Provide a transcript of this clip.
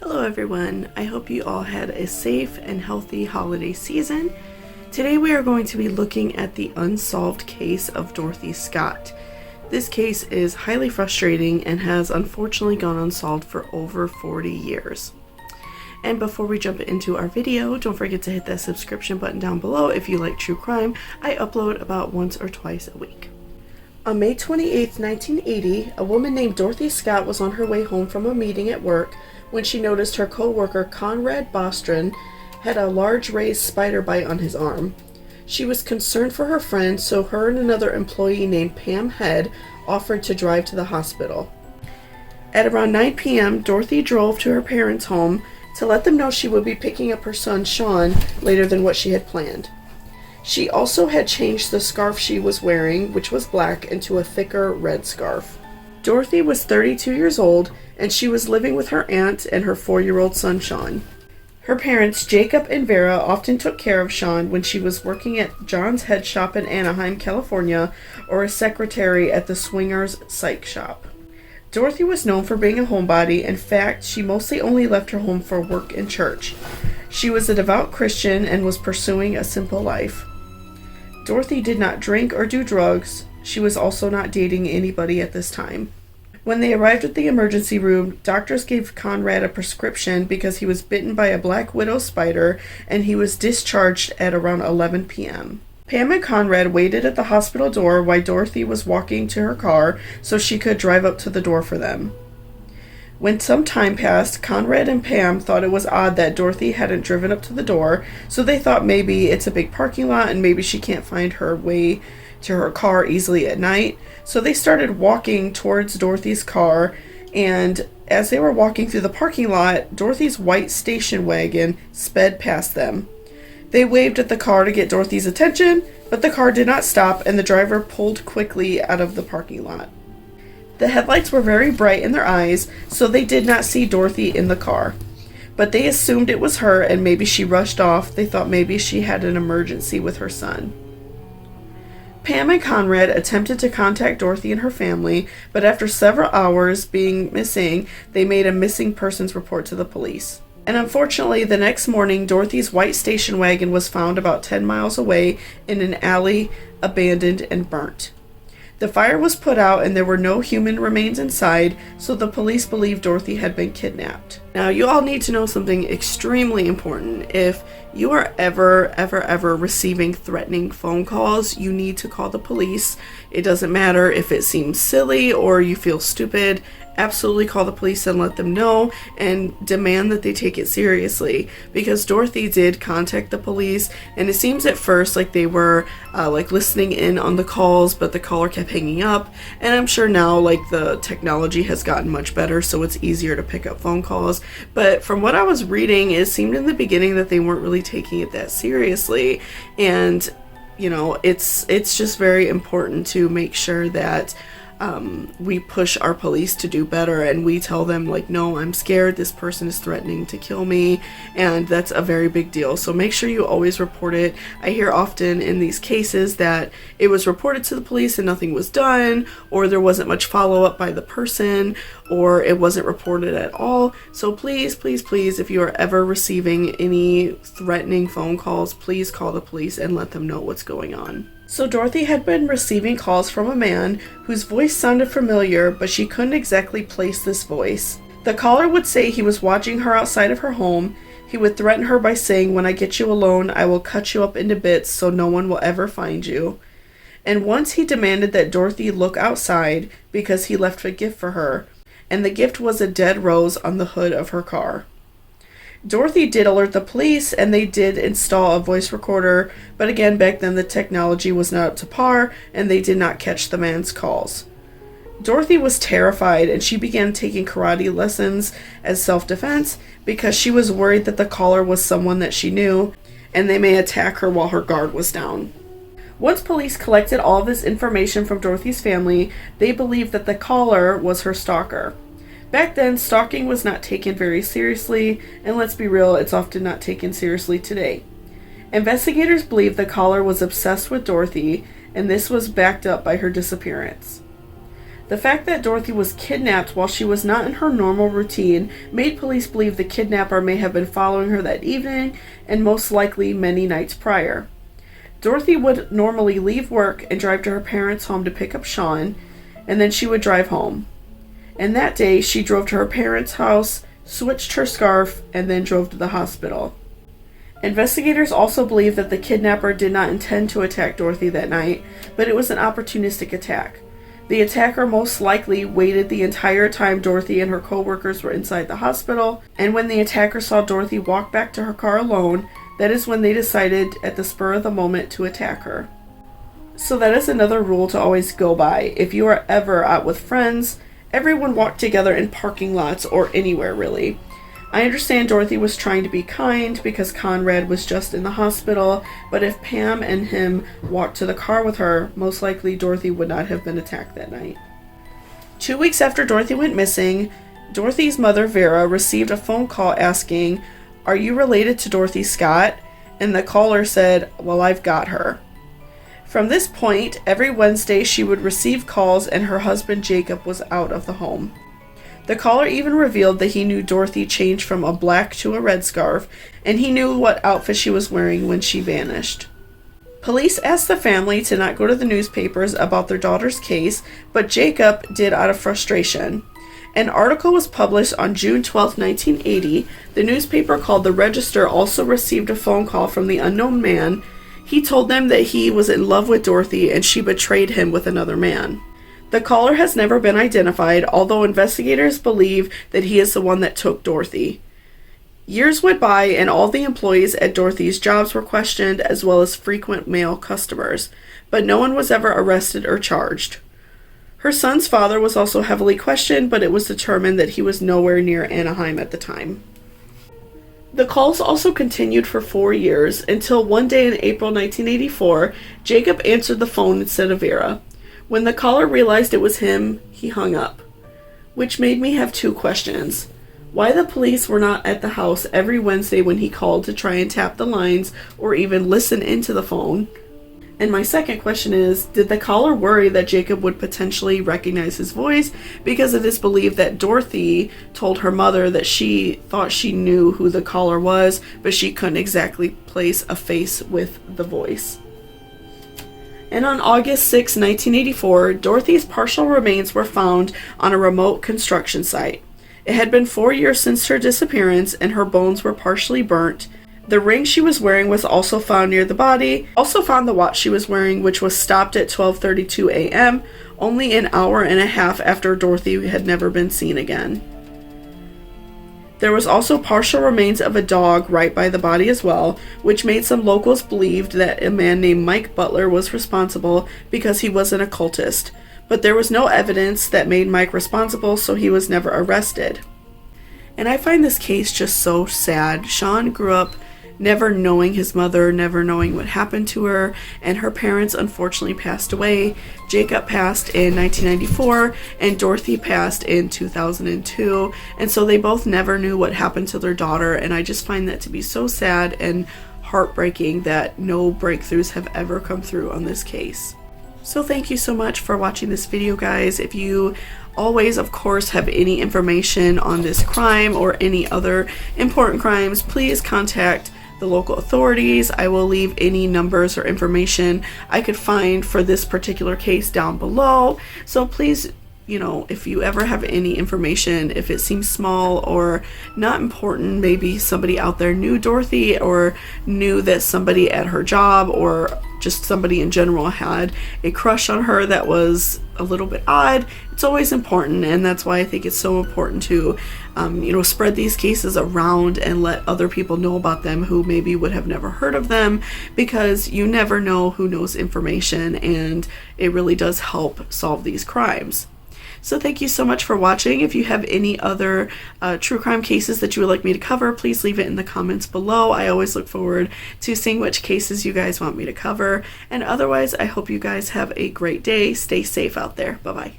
Hello everyone, I hope you all had a safe and healthy holiday season. Today we are going to be looking at the unsolved case of Dorothy Scott. This case is highly frustrating and has unfortunately gone unsolved for over 40 years. And before we jump into our video, don't forget to hit that subscription button down below if you like true crime. I upload about once or twice a week. On May 28, 1980, a woman named Dorothy Scott was on her way home from a meeting at work when she noticed her co-worker Conrad Bostron had a large raised spider bite on his arm. She was concerned for her friend, so her and another employee named Pam Head offered to drive to the hospital. At around 9 p.m., Dorothy drove to her parents' home to let them know she would be picking up her son Sean later than what she had planned. She also had changed the scarf she was wearing, which was black, into a thicker red scarf. Dorothy was 32 years old, and she was living with her aunt and her 4-year-old son Sean. Her parents, Jacob and Vera, often took care of Sean when she was working at John's Head Shop in Anaheim, California, or a secretary at the Swingers Psych Shop. Dorothy was known for being a homebody. In fact, she mostly only left her home for work and church. She was a devout Christian and was pursuing a simple life. Dorothy did not drink or do drugs. She was also not dating anybody at this time. When they arrived at the emergency room, doctors gave Conrad a prescription because he was bitten by a black widow spider, and he was discharged at around 11 p.m. Pam and Conrad waited at the hospital door while Dorothy was walking to her car so she could drive up to the door for them. When some time passed, Conrad and Pam thought it was odd that Dorothy hadn't driven up to the door, so they thought maybe it's a big parking lot and maybe she can't find her way to her car easily at night. So they started walking towards Dorothy's car, and as they were walking through the parking lot, Dorothy's white station wagon sped past them. They waved at the car to get Dorothy's attention, but the car did not stop and the driver pulled quickly out of the parking lot. The headlights were very bright in their eyes, so they did not see Dorothy in the car. But they assumed it was her and maybe she rushed off. They thought maybe she had an emergency with her son. Pam and Conrad attempted to contact Dorothy and her family, but after several hours being missing, they made a missing persons report to the police. And unfortunately, the next morning, Dorothy's white station wagon was found about 10 miles away in an alley, abandoned and burnt. The fire was put out and there were no human remains inside, so the police believed Dorothy had been kidnapped. Now, you all need to know something extremely important. If you are ever receiving threatening phone calls, you need to call the police. It doesn't matter if it seems silly or you feel stupid. Absolutely call the police and let them know and demand that they take it seriously, because Dorothy did contact the police, and it seems at first like they were listening in on the calls, but the caller kept hanging up. And I'm sure now the technology has gotten much better, so it's easier to pick up phone calls. But from what I was reading, it seemed in the beginning that they weren't really taking it that seriously. And it's just very important to make sure that we push our police to do better, and we tell them no, I'm scared, this person is threatening to kill me, and that's a very big deal. So make sure you always report it. I hear often in these cases that it was reported to the police and nothing was done, or there wasn't much follow-up by the person, or it wasn't reported at all. So please, if you are ever receiving any threatening phone calls, please call the police and let them know what's going on. So Dorothy had been receiving calls from a man whose voice sounded familiar, but she couldn't exactly place this voice. The caller would say he was watching her outside of her home. He would threaten her by saying, "When I get you alone, I will cut you up into bits so no one will ever find you." And once he demanded that Dorothy look outside because he left a gift for her, and the gift was a dead rose on the hood of her car. Dorothy did alert the police, and they did install a voice recorder, but again, back then the technology was not up to par, and they did not catch the man's calls. Dorothy was terrified, and she began taking karate lessons as self-defense because she was worried that the caller was someone that she knew, and they may attack her while her guard was down. Once police collected all of this information from Dorothy's family, they believed that the caller was her stalker. Back then, stalking was not taken very seriously, and let's be real, it's often not taken seriously today. Investigators believe the caller was obsessed with Dorothy, and this was backed up by her disappearance. The fact that Dorothy was kidnapped while she was not in her normal routine made police believe the kidnapper may have been following her that evening and most likely many nights prior. Dorothy would normally leave work and drive to her parents' home to pick up Sean, and then she would drive home. And that day, she drove to her parents' house, switched her scarf, and then drove to the hospital. Investigators also believe that the kidnapper did not intend to attack Dorothy that night, but it was an opportunistic attack. The attacker most likely waited the entire time Dorothy and her co-workers were inside the hospital, and when the attacker saw Dorothy walk back to her car alone, that is when they decided at the spur of the moment to attack her. So that is another rule to always go by. If you are ever out with friends, everyone walk together in parking lots or anywhere really. I understand Dorothy was trying to be kind because Conrad was just in the hospital, but if Pam and him walked to the car with her, most likely Dorothy would not have been attacked that night. 2 weeks after Dorothy went missing, Dorothy's mother Vera received a phone call asking, "Are you related to Dorothy Scott?" And the caller said, "Well, I've got her." From this point, every Wednesday she would receive calls and her husband Jacob was out of the home. The caller even revealed that he knew Dorothy changed from a black to a red scarf, and he knew what outfit she was wearing when she vanished. Police asked the family to not go to the newspapers about their daughter's case, but Jacob did out of frustration. An article was published on June 12, 1980. The newspaper called the Register also received a phone call from the unknown man. He told them that he was in love with Dorothy and she betrayed him with another man. The caller has never been identified, although investigators believe that he is the one that took Dorothy. Years went by and all the employees at Dorothy's jobs were questioned, as well as frequent male customers, but no one was ever arrested or charged. Her son's father was also heavily questioned, but it was determined that he was nowhere near Anaheim at the time. The calls also continued for 4 years, until one day in April 1984, Jacob answered the phone instead of Vera. When the caller realized it was him, he hung up. Which made me have 2 questions. Why the police were not at the house every Wednesday when he called to try and tap the lines or even listen into the phone. And my second question is, did the caller worry that Jacob would potentially recognize his voice because it is believed that Dorothy told her mother that she thought she knew who the caller was, but she couldn't exactly place a face with the voice. And on August 6, 1984, Dorothy's partial remains were found on a remote construction site. It had been 4 years since her disappearance, and her bones were partially burnt. The ring she was wearing was also found near the body. Also found the watch she was wearing, which was stopped at 12:32 a.m., only an hour and a half after Dorothy had never been seen again. There was also partial remains of a dog right by the body as well, which made some locals believe that a man named Mike Butler was responsible because he was an occultist. But there was no evidence that made Mike responsible, so he was never arrested. And I find this case just so sad. Sean grew up never knowing his mother, never knowing what happened to her, and her parents unfortunately passed away. Jacob passed in 1994 and Dorothy passed in 2002, and so they both never knew what happened to their daughter, and I just find that to be so sad and heartbreaking that no breakthroughs have ever come through on this case. So thank you so much for watching this video, guys. If you always, of course, have any information on this crime or any other important crimes, please contact the local authorities. I will leave any numbers or information I could find for this particular case down below. So please, if you ever have any information, if it seems small or not important, maybe somebody out there knew Dorothy or knew that somebody at her job or just somebody in general had a crush on her that was a little bit odd, it's always important, and that's why I think it's so important to spread these cases around and let other people know about them who maybe would have never heard of them, because you never know who knows information, and it really does help solve these crimes. So thank you so much for watching. If you have any other true crime cases that you would like me to cover, please leave it in the comments below. I always look forward to seeing which cases you guys want me to cover. And otherwise, I hope you guys have a great day. Stay safe out there. Bye-bye.